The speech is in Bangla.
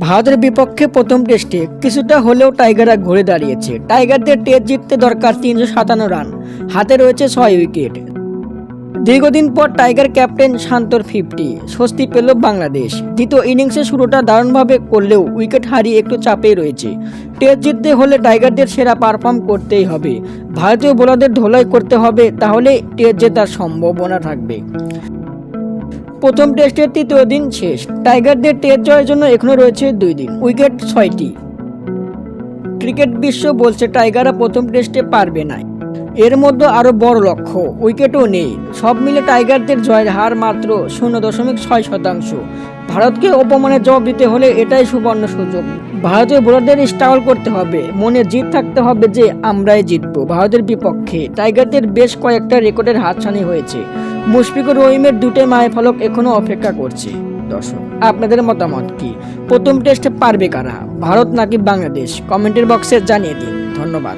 ভারতের বিপক্ষে প্রথম টেস্টে কিছুটা হলেও টাইগাররা ঘুরে দাঁড়িয়েছে। টাইগারদের টেস্ট জিততে দরকার ৩৫৭ রান, হাতে রয়েছে ৬ উইকেট। দীর্ঘদিন পর টাইগার ক্যাপ্টেন শান্তর 50, স্বস্তি পেল বাংলাদেশ। দ্বিতীয় ইনিংসে শুরুটা দারুণভাবে করলেও উইকেট হারিয়ে একটু চাপেই রয়েছে। টেস্ট জিততে হলে টাইগারদের সেরা পারফর্ম করতেই হবে, ভারতীয় বোলারদের ধোলাই করতে হবে, তাহলে টেস্ট জেতার সম্ভাবনা থাকবে। প্রথম টেস্টের তৃতীয় দিন শেষ, টাইগারদের টেস্ট জয়ের জন্য এখনো রয়েছে 2 দিন, উইকেট 6টি। ক্রিকেট বিশ্ব বলছে টাইগাররা প্রথম টেস্টে পারবে না। এর মধ্যে আরও বড় লক্ষ্য, উইকেটও নেই। সব মিলে টাইগারদের জয়ের হার মাত্র 0.6%। ভারতকে অপমানের জবাব দিতে হলে এটাই সুবর্ণ সুযোগ। ভারতীয় বোলারদের স্ট্রাগল করতে হবে, মনে জিত থাকতে হবে যে আমরাই জিতবো। ভারতের বিপক্ষে টাইগারদের বেশ কয়েকটা রেকর্ডের হাতছানি হয়েছে। মুশফিকুর রহিমের 2টি মাইলফলক এখনও অপেক্ষা করছে। দর্শক, আপনাদের মতামত কি? প্রথম টেস্টে পারবে কারা, ভারত নাকি বাংলাদেশ? কমেন্টের বক্সে জানিয়ে দিন। ধন্যবাদ।